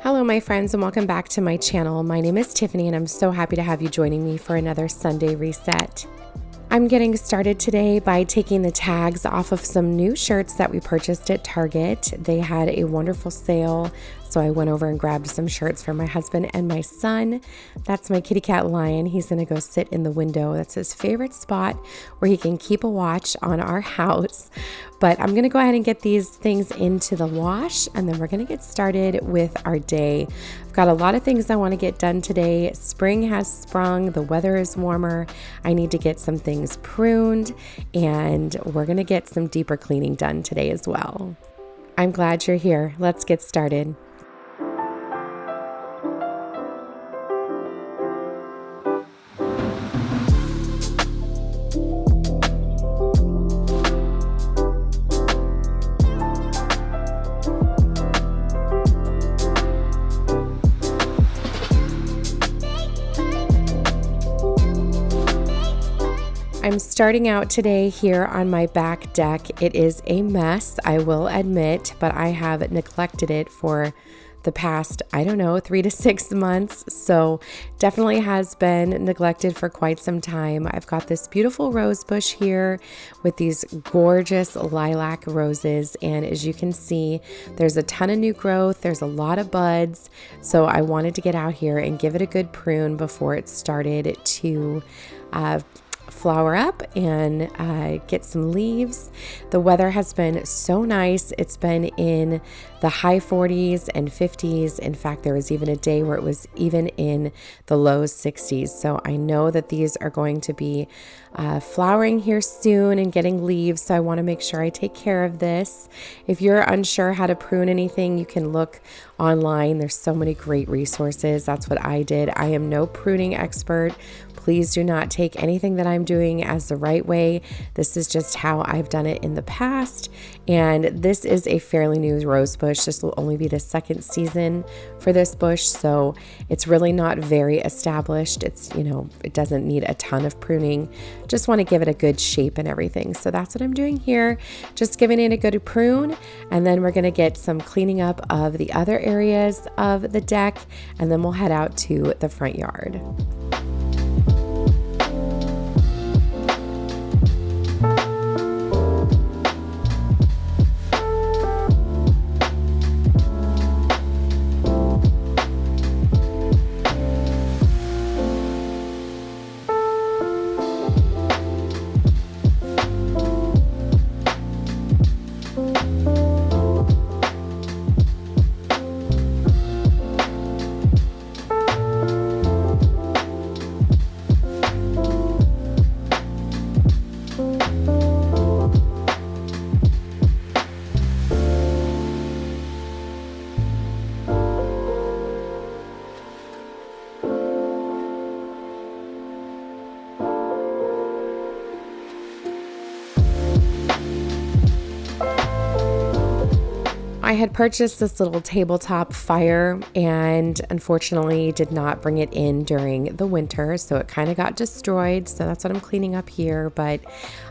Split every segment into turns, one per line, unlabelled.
Hello, my friends, and welcome back to my channel. My name is Tiffany, and I'm so happy to have you joining me for another Sunday reset. I'm getting started today by taking the tags off of some new shirts that we purchased at Target. They had a wonderful sale, so I went over and grabbed some shirts for my husband and my son. That's my kitty cat Lion. He's gonna go sit in the window. That's his favorite spot where he can keep a watch on our house. But I'm gonna go ahead and get these things into the wash, and then we're gonna get started with our day. I've got a lot of things I wanna get done today. Spring has sprung, the weather is warmer. I need to get some things pruned, and we're gonna get some deeper cleaning done today as well. I'm glad you're here. Let's get started. I'm starting out today here on my back deck. It is a mess, I will admit, but I have neglected it for the past, 3 to 6 months. So definitely has been neglected for quite some time. I've got this beautiful rose bush here with these gorgeous lilac roses. And as you can see, there's a ton of new growth. There's a lot of buds. So I wanted to get out here and give it a good prune before it started to flower up and get some leaves. The weather has been so nice. It's been in the high 40s and 50s. In fact, there was even a day where it was even in the low 60s. So I know that these are going to be flowering here soon and getting leaves. So I want to make sure I take care of this. If you're unsure how to prune anything, you can look online. There's so many great resources. That's what I did. I am no pruning expert. Please do not take anything that I'm doing as the right way. This is just how I've done it in the past. And this is a fairly new rose bush. This will only be the second season for this bush. So it's really not very established. It doesn't need a ton of pruning. Just want to give it a good shape and everything. So that's what I'm doing here. Just giving it a good prune. And then we're going to get some cleaning up of the other areas of the deck. And then we'll head out to the front yard. I had purchased this little tabletop fire and unfortunately did not bring it in during the winter, so it kind of got destroyed. So that's what I'm cleaning up here, but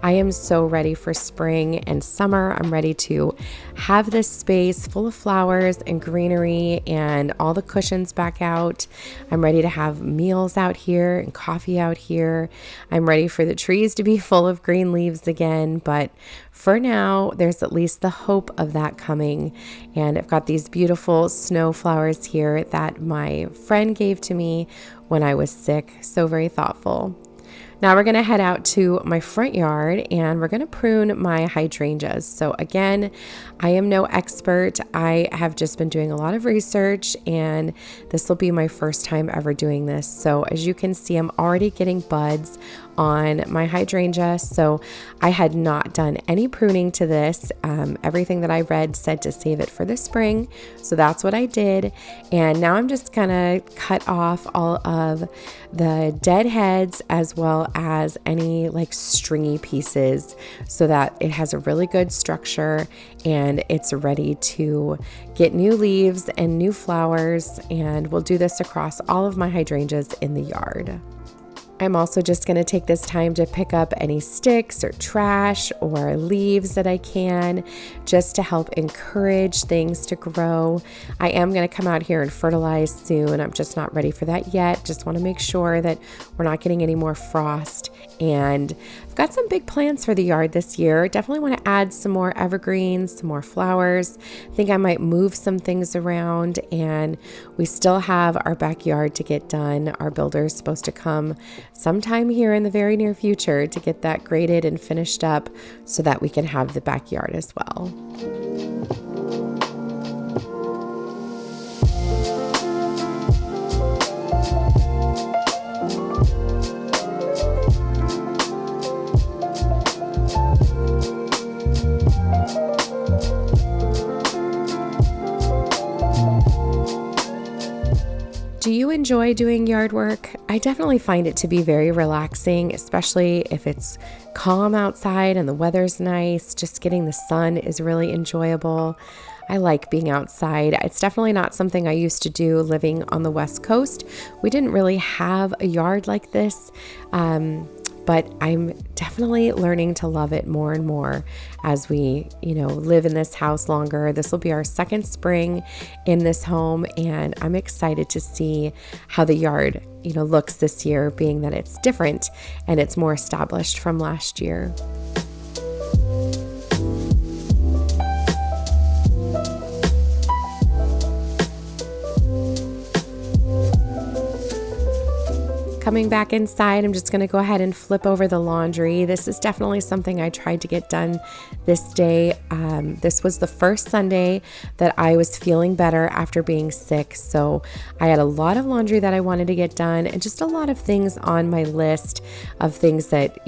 I am so ready for spring and summer. I'm ready to have this space full of flowers and greenery and all the cushions back out. I'm ready to have meals out here and coffee out here. I'm ready for the trees to be full of green leaves again, but for now, there's at least the hope of that coming. And I've got these beautiful snow flowers here that my friend gave to me when I was sick. So very thoughtful. Now we're going to head out to my front yard and we're going to prune my hydrangeas. So again, I am no expert. I have just been doing a lot of research and this will be my first time ever doing this. So as you can see, I'm already getting buds on my hydrangea. So I had not done any pruning to this. Everything that I read said to save it for the spring. So that's what I did. And now I'm just gonna cut off all of the dead heads as well as any like stringy pieces so that it has a really good structure and it's ready to get new leaves and new flowers. And we'll do this across all of my hydrangeas in the yard. I'm also just going to take this time to pick up any sticks or trash or leaves that I can, just to help encourage things to grow. I am going to come out here and fertilize soon. I'm just not ready for that yet. Just want to make sure that we're not getting any more frost. And I've got some big plans for the yard this year. Definitely want to add some more evergreens, some more flowers. I think I might move some things around, and we still have our backyard to get done. Our builder is supposed to come sometime here in the very near future to get that graded and finished up so that we can have the backyard as well. Do you enjoy doing yard work? I definitely find it to be very relaxing, especially if it's calm outside and the weather's nice. Just getting the sun is really enjoyable. I like being outside. It's definitely not something I used to do living on the West Coast. We didn't really have a yard like this. But I'm definitely learning to love it more and more as we, live in this house longer. This will be our second spring in this home, and I'm excited to see how the yard, looks this year, being that it's different and it's more established from last year. Coming back inside, I'm just going to go ahead and flip over the laundry. This is definitely something I tried to get done this day. This was the first Sunday that I was feeling better after being sick. So I had a lot of laundry that I wanted to get done, and just a lot of things on my list of things that,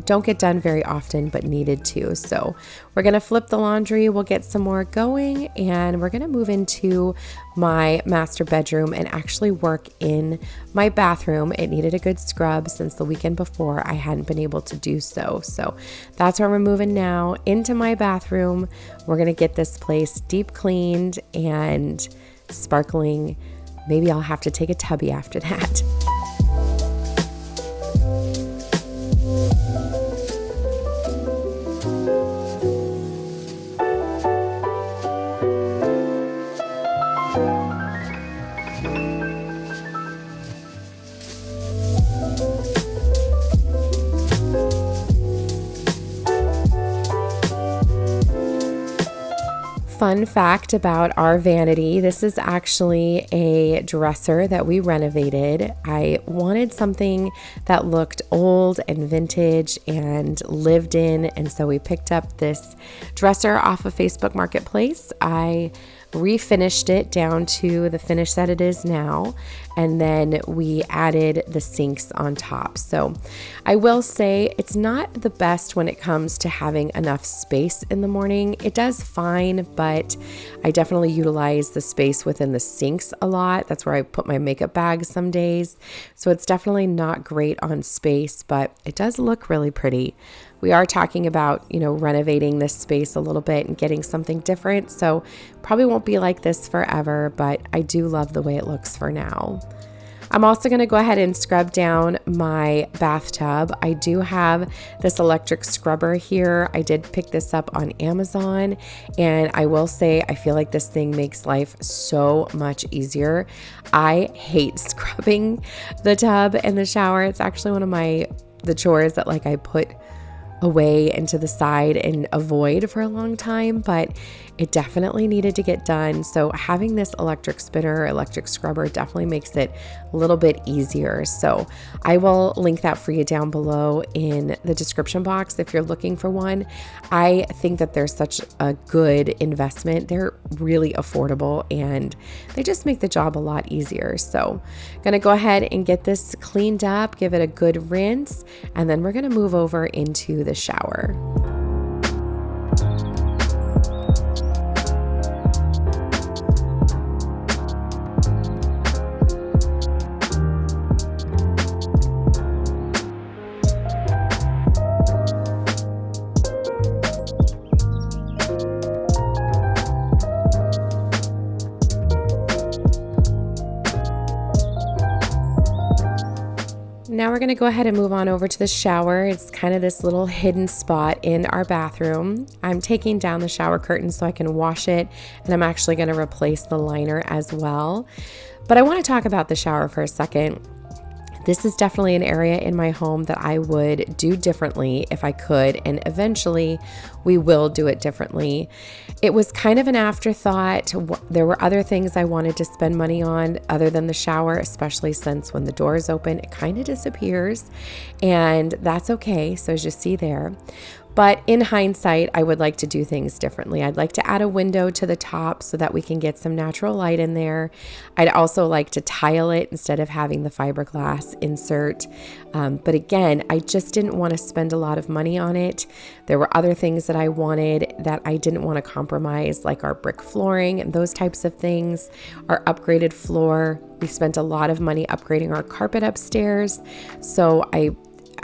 don't get done very often, but needed to. So we're going to flip the laundry. We'll get some more going, and we're going to move into my master bedroom and actually work in my bathroom. It needed a good scrub since the weekend before I hadn't been able to do so. So that's where we're moving now, into my bathroom. We're going to get this place deep cleaned and sparkling. Maybe I'll have to take a tubby after that. Fun fact about our vanity, this is actually a dresser that we renovated. I wanted something that looked old and vintage and lived in, and so we picked up this dresser off of Facebook Marketplace. I refinished it down to the finish that it is now, and then we added the sinks on top. So I will say it's not the best when it comes to having enough space in the morning. It does fine, but I definitely utilize the space within the sinks a lot. That's where I put my makeup bags some days. So it's definitely not great on space, but it does look really pretty. We are talking about, renovating this space a little bit and getting something different. So probably won't be like this forever, but I do love the way it looks for now. I'm also going to go ahead and scrub down my bathtub. I do have this electric scrubber here. I did pick this up on Amazon, and I will say I feel like this thing makes life so much easier. I hate scrubbing the tub and the shower. It's actually one of the chores that I put away and to the side and avoid for a long time, but it definitely needed to get done. So having this electric scrubber definitely makes it a little bit easier. So I will link that for you down below in the description box if you're looking for one. I think that they're such a good investment. They're really affordable and they just make the job a lot easier. So I'm going to go ahead and get this cleaned up, give it a good rinse, and then we're going to move over into the shower. now we're going to go ahead and move on over to the shower. It's kind of this little hidden spot in our bathroom. I'm taking down the shower curtain so I can wash it, and I'm actually going to replace the liner as well. But I want to talk about the shower for a second. This is definitely an area in my home that I would do differently if I could, and eventually we will do it differently. It was kind of an afterthought. There were other things I wanted to spend money on other than the shower, especially since when the door is open, it kind of disappears, and that's okay. So as you see there. But in hindsight, I would like to do things differently. I'd like to add a window to the top so that we can get some natural light in there. I'd also like to tile it instead of having the fiberglass insert. But again, I just didn't want to spend a lot of money on it. There were other things that I wanted that I didn't want to compromise, like our brick flooring and those types of things, our upgraded floor. We spent a lot of money upgrading our carpet upstairs. So I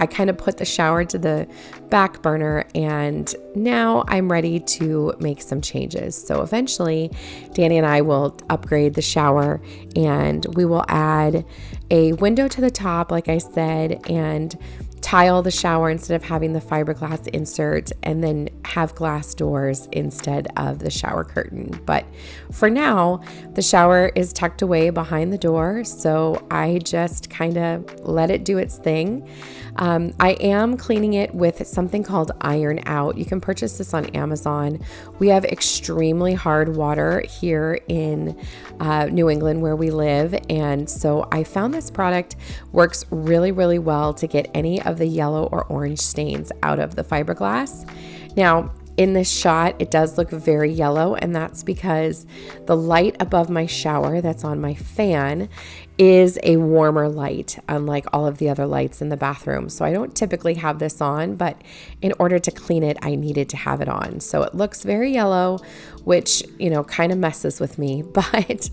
kind of put the shower to the back burner, and now I'm ready to make some changes. So eventually Danny and I will upgrade the shower, and we will add a window to the top, like I said, and tile the shower instead of having the fiberglass insert, and then have glass doors instead of the shower curtain. But for now, the shower is tucked away behind the door, so I just kind of let it do its thing. I am cleaning it with something called Iron Out. You can purchase this on Amazon. We have extremely hard water here in New England where we live, and so I found this product works really, really well to get any of the yellow or orange stains out of the fiberglass. Now, in this shot, it does look very yellow, and that's because the light above my shower that's on my fan is a warmer light, unlike all of the other lights in the bathroom. So I don't typically have this on, but in order to clean it, I needed to have it on. So it looks very yellow, which, kind of messes with me, but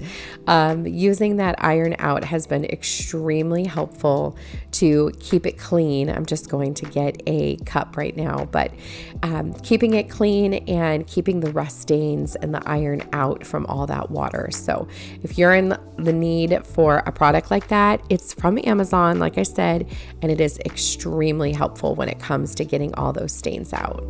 using that Iron Out has been extremely helpful to keep it clean. I'm just going to get a cup right now, but keeping it clean and keeping the rust stains and the iron out from all that water. So if you're in the need for a product like that, it's from Amazon, like I said, and it is extremely helpful when it comes to getting all those stains out.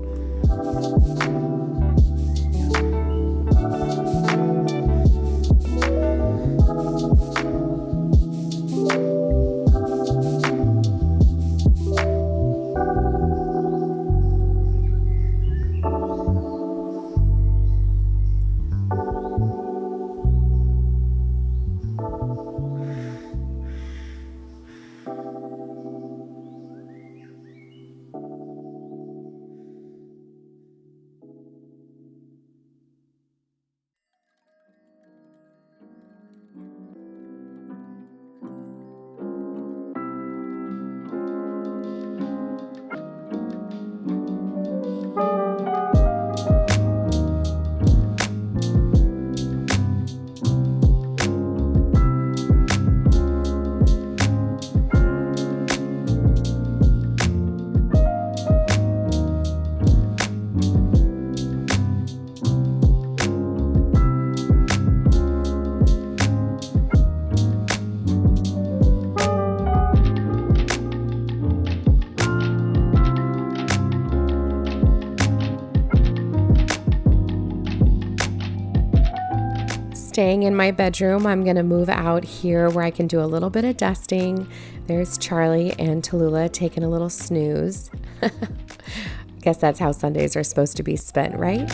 Staying in my bedroom, I'm going to move out here where I can do a little bit of dusting. There's Charlie and Tallulah taking a little snooze. Guess that's how Sundays are supposed to be spent, right?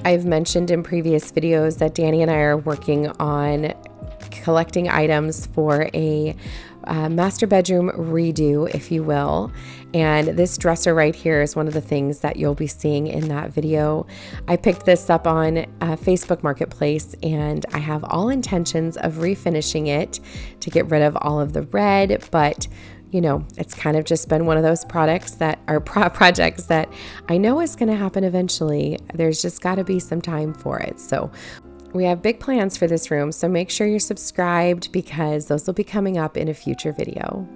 I've mentioned in previous videos that Danny and I are working on collecting items for a master bedroom redo, if you will. And this dresser right here is one of the things that you'll be seeing in that video. I picked this up on Facebook Marketplace, and I have all intentions of refinishing it to get rid of all of the red, but you know, it's kind of just been one of those projects that I know is going to happen eventually. There's just got to be some time for it. So we have big plans for this room, so make sure you're subscribed because those will be coming up in a future video.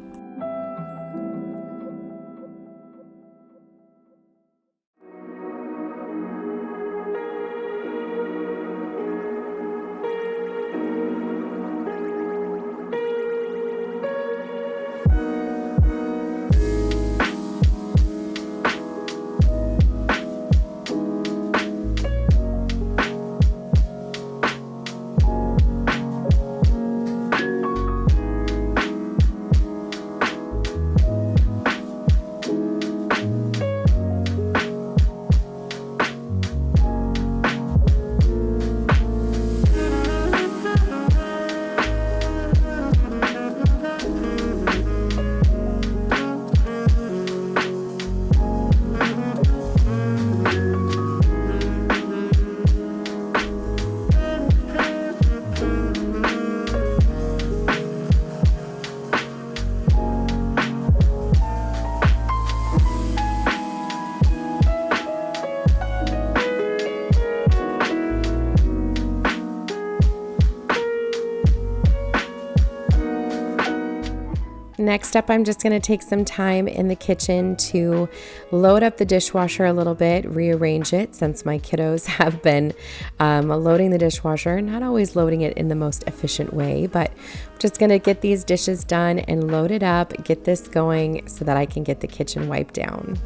Next up, I'm just going to take some time in the kitchen to load up the dishwasher a little bit, rearrange it since my kiddos have been loading the dishwasher, not always loading it in the most efficient way, but I'm just going to get these dishes done and load it up, get this going so that I can get the kitchen wiped down.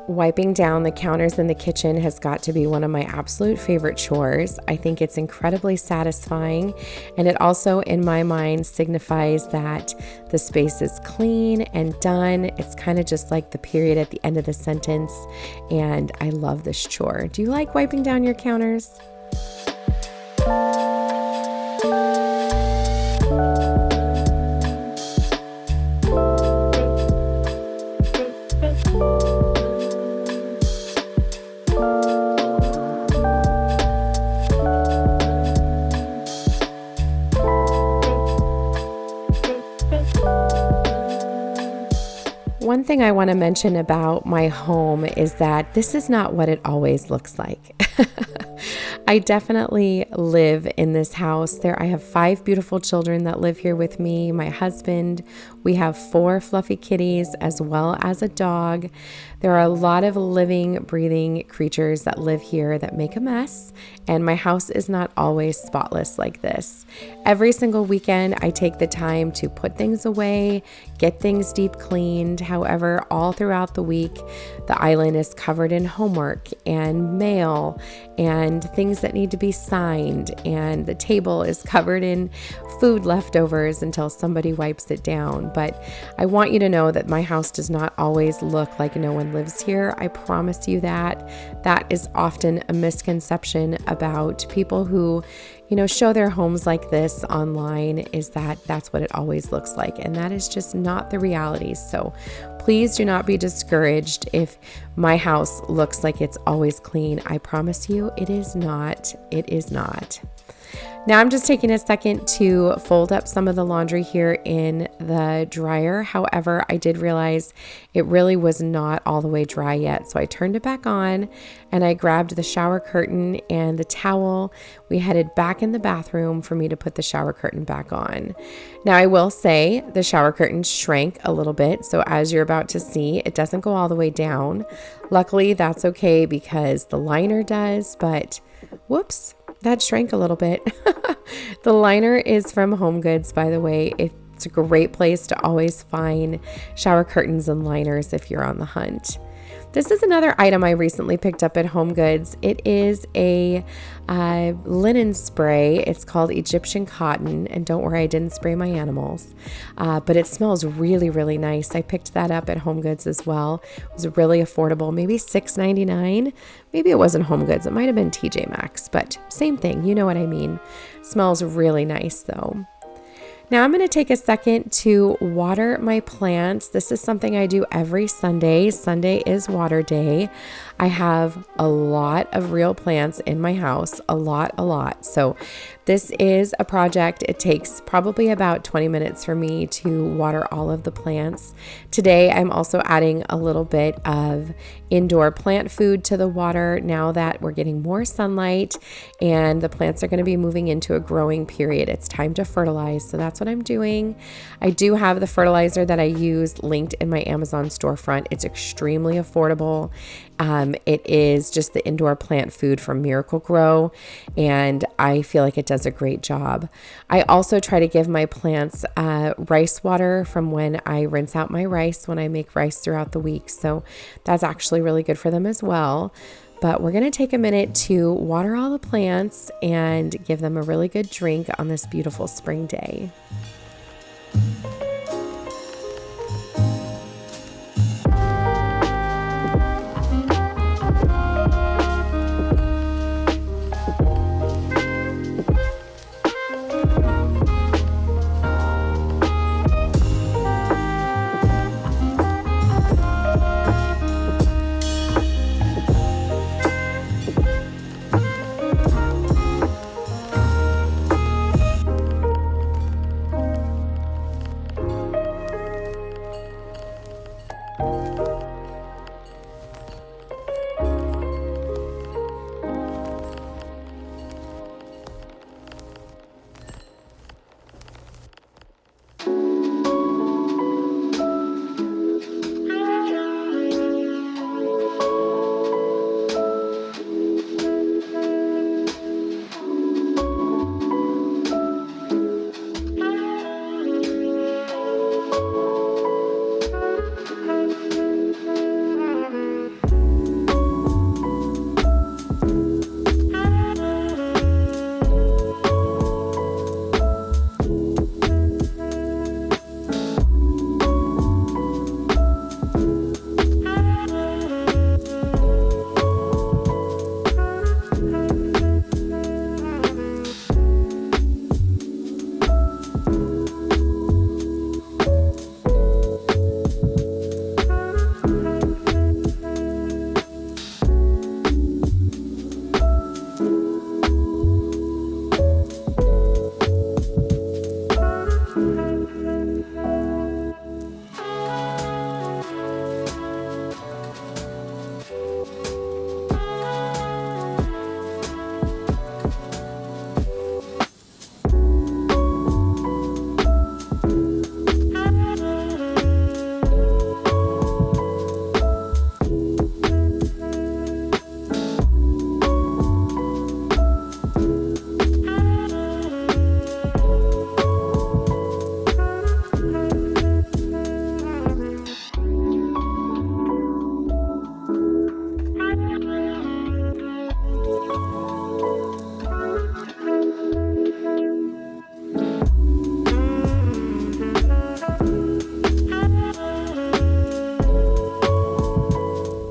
Wiping down the counters in the kitchen has got to be one of my absolute favorite chores. I think it's incredibly satisfying, and it also, in my mind, signifies that the space is clean and done. It's kind of just like the period at the end of the sentence, and I love this chore. Do you like wiping down your counters? One thing I want to mention about my home is that this is not what it always looks like. I definitely live in this house. I have 5 beautiful children that live here with me, my husband. We have 4 fluffy kitties as well as a dog. There are a lot of living, breathing creatures that live here that make a mess, and my house is not always spotless like this. Every single weekend, I take the time to put things away, get things deep cleaned. However, all throughout the week, the island is covered in homework and mail and things that need to be signed, and the table is covered in food leftovers until somebody wipes it down. home, but I want you to know that my house does not always look like no one lives here. I promise you that. That is often a misconception about people who, show their homes like this online, is that that's what it always looks like. And that is just not the reality. So please do not be discouraged if my house looks like it's always clean. I promise you it is not. It is not. Now I'm just taking a second to fold up some of the laundry here in the dryer. However, I did realize it really was not all the way dry yet. So I turned it back on and I grabbed the shower curtain and the towel. We headed back in the bathroom for me to put the shower curtain back on. Now I will say the shower curtain shrank a little bit. So as you're about to see, it doesn't go all the way down. Luckily, that's okay because the liner does, but whoops. That shrank a little bit. The liner is from Home Goods, by the way. It's a great place to always find shower curtains and liners if you're on the hunt. This is another item I recently picked up at Home Goods. It is a linen spray. It's called Egyptian cotton. And don't worry, I didn't spray my animals. But it smells really, really nice. I picked that up at Home Goods as well. It was really affordable, maybe $6.99. Maybe it wasn't Home Goods. It might have been TJ Maxx, but same thing. You know what I mean. Smells really nice though. Now I'm going to take a second to water my plants. This is something I do every Sunday. Sunday is water day. I have a lot of real plants in my house, a lot. So this is a project. It takes probably about 20 minutes for me to water all of the plants. Today, I'm also adding a little bit of indoor plant food to the water now that we're getting more sunlight and the plants are going to be moving into a growing period. It's time to fertilize. So that's what I'm doing. I do have the fertilizer that I use linked in my Amazon storefront. It's extremely affordable. It is just the indoor plant food from Miracle-Gro, and I feel like it does a great job. I also try to give my plants rice water from when I rinse out my rice when I make rice throughout the week. So that's actually really good for them as well. But we're going to take a minute to water all the plants and give them a really good drink on this beautiful spring day.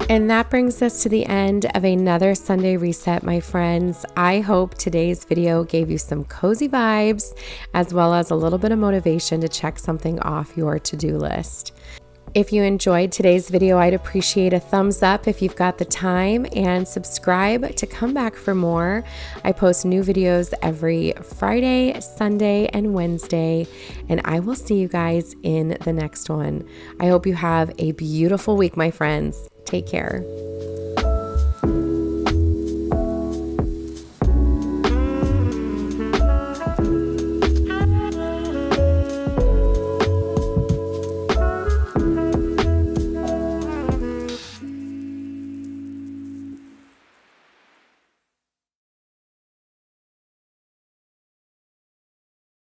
And that brings us to the end of another Sunday reset, my friends. I hope today's video gave you some cozy vibes, as well as a little bit of motivation to check something off your to-do list. If you enjoyed today's video, I'd appreciate a thumbs up if you've got the time, and subscribe to come back for more. I post new videos every Friday, Sunday, and Wednesday, and I will see you guys in the next one. I hope you have a beautiful week, my friends. Take care.